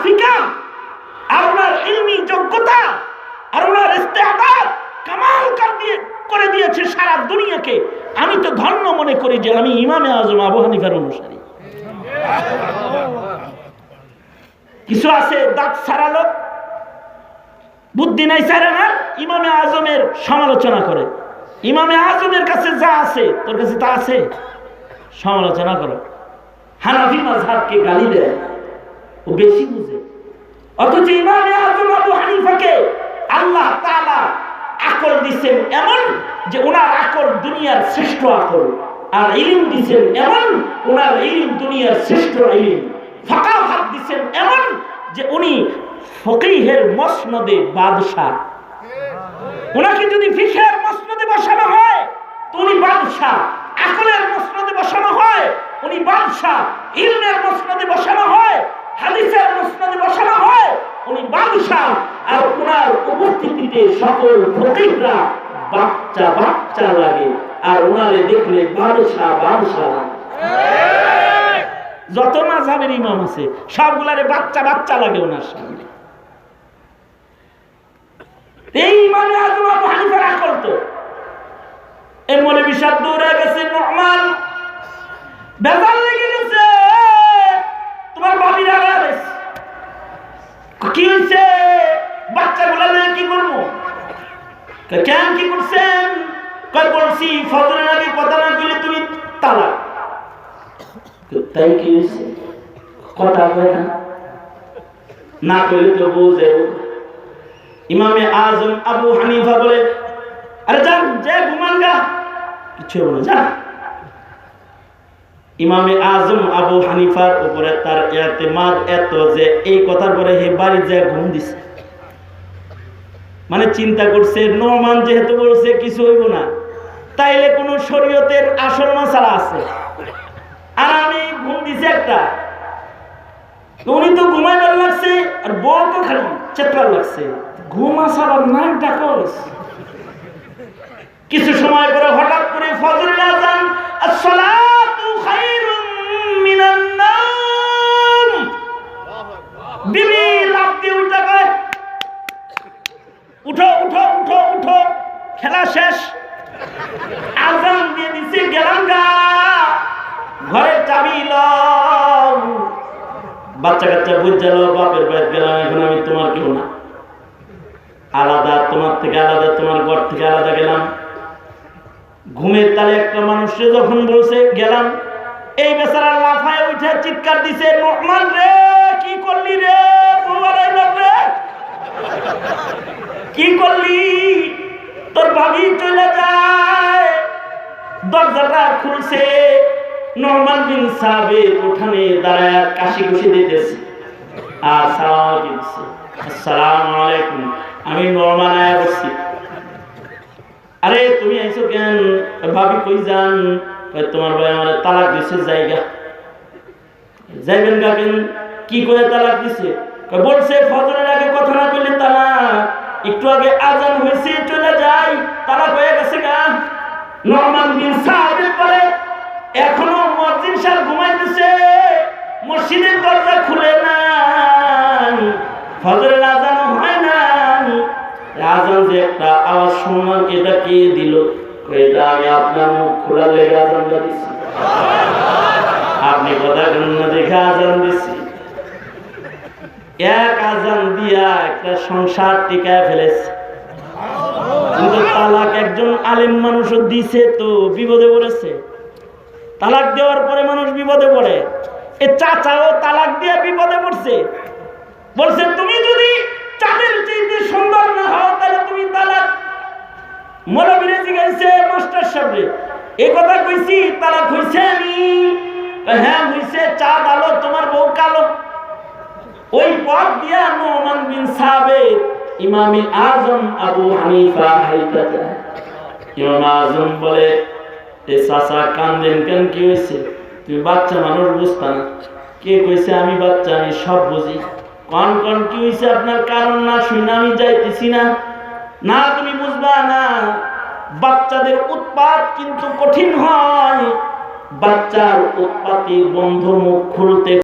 ফিকা আর ওনার ইলমি যোগ্যতা আর ওনার ইস্তেআদাদ কামাল করে দিয়েছে সারা দুনিয়াকে। আমি তো ধন্য মনে করি যে আমি ইমামে আজম আবু হানিফার অনুসারী। কিছু আছে দাঁত সারা লোক, বুদ্ধি নাই সারা না, ইমামে আজমের সমালোচনা করে। ইমামে আজমের কাছে যা আছে তোর কাছে তা আছে, সমালোচনা করে। হানাফি মাযহাবকে গালি দেয়, ও বেশি বুঝে। অথচ ইমামে আজম আবু হানিফাকে আল্লাহ তাআলা আকল দিচ্ছেন এমন যে ওনার আকল দুনিয়ার শ্রেষ্ঠ আকল, আর ইলম দিচ্ছেন এমন ওনার ইলম দুনিয়ার শ্রেষ্ঠ ইলম। ফাকাহাত দিচ্ছেন এমন যে উনি ফকিহের মসনদে বাদশাহ। ওনাকে যদি ফিকহের মসনদে বসানো হয় তো উনি বাদশাহ, আকলের মসনদে বসানো হয় উনি বাদশাহ, ইলমের মসনদে বসানো হয়, হাদিসের মসনদে বসানো হয় উনি বাদশাহ। আর ওনার উপস্থিতিতে সকল ফকিহরা বাচ্চা বাচ্চা লাগে, আর ওনারে দেখলে বাদশাহ বাদশাহ লাগে। যত মাযহাবের ইমাম আছে সবগুলারে বাচ্চা বাচ্চা লাগে ওনার সামনে। এই ইমামে আজম আবু হানিফার আকল তো এই মৌলভী সাহেব দৌড়ে গেছে, নোমান বেজাল লেগে গেছে, তোমার বাবির আলাদা কি হয়েছে, বাচ্চাগুলা নিয়ে কি করবো? কেন কি করছেন? কই বলছি ফজরের আগে কথা না বললে তুমি তালাক। তাই কি হয়েছে? কথা কয় না বললে তো বুঝে। ইমামে আজম আবু হানিফা বলে, আরে যান যে ঘুমান গা, কিছু বলে যা। ইমামে আজম আবু হানিফার উপরে তার ইতিমাদ এত যে এই কথার পরে হে বাড়ি যায় ঘুম দিছে। মানে চিন্তা করছে নোমান যেহেতু বলছে কিছু হইব না, তাইলে কোন শরীয়তের আসল মাসালা আছে, আর আমি ঘুম দিছি একটা। উনি তো ঘুমাইবার লাগছে আর বউ তো খালি চেতবার লাগছে, ঘুম আসার নাক ডাকস। কিছু সময় পরে হঠাৎ করে ফজরের আযান, আসসালাতু খায়রুম মিনান নাওম, বিবি লাফ দিয়ে উঠে কয় উঠো উঠো উঠো উঠো, খেলা শেষ, আযান দিয়ে দিছে, গেলাম গা, ঘরের চাবি লও। বাচ্চা কাচ্চা বুঝালো বাপের বাড়ি গেলাম, এখন আমি তোমার কেউ না, আলাদা, তোমার থেকে আলাদা, তোমার ঘর থেকে আলাদা গেলাম। ঘুমের তালে একটা মানুষে যখন বলছে গেলাম, এই বেচারা লাফায় উঠে চিৎকার দিছে, নোমান রে কি করলি রে, রে কি করলি, তোর ভাবি চলে যায়। দরজাটা খুলছে, নোমান বিন সাবিত উঠানে দাঁড়ায় কাশি কুশি দিতেছে আর সালাম দিতেছে, আসসালামু আলাইকুম। আমি নোমান আয়া বসছি। আরে তুমি আইছো কেন? ভাবি কই যান? তোমার ভাই আমার তালাক দিছে, জায়গা যাইবেন গা কেন? কি করে তালাক দিছে? বলছে ফজরের আগে কথা না কইলে তালাক, একটু আগে আজান হয়েছে চলে যাই, তালাক হয়ে গেছে গা। নোমান বিন সাবিত বলে, এখনো মুয়াজ্জিন সাহেব ঘুমাইতেছে, মসজিদের দরজা খুলে নাই, ফজরের আজান হয় না। আজান যে একটা আওয়াজ শুনলাম, এটা কে দিল? এটা আমি আপনার মুখ খোলা লেগে আজানটা দিচ্ছি, আপনি কথা না দেখে আজান দিচ্ছি। এক আজান দিয়া একটা সংসার টিকায় ফেলেছে। কিন্তু তালাক একজন আলেম মানুষও দিছে তো বিপদে পড়েছে। তালাক দেওয়ার পরে মানুষ বিপদে পড়ে, এ চাচাও তালাক দিয়ে বিপদে পড়ছে। বলছে তুমি যদি চাঁদের চাইতে সুন্দর না হও তাহলে তুমি তালাক। মৌলবীরে জিজ্ঞাসা মাস্টার সাহেব এই কথা কইছি, তালাক হইছে? আমি হ্যাঁ হইছে, চাঁদ আলো তোমার বউ কালো। ওই পথ দিয়া নোমান বিন সাবিত ইমামে আজম আবু হানিফা হাইতা যায়। ইমাম আজম বলে, এ চাচা কান্দেন কেন, কি হয়েছে? তুমি বাচ্চা মানুষ বুঝতা না। কে কইছে আমি বাচ্চা? আমি সব বুঝি। কন কন কি হয়েছে আপনার? কারণ না শুনে আমি যাইতেছি না। না তুমি বুঝবা না, বাচ্চাদের উৎপাত কিন্তু কঠিন হয়, বাচ্চার উৎপাতি বন্ধ মুখ খুলতে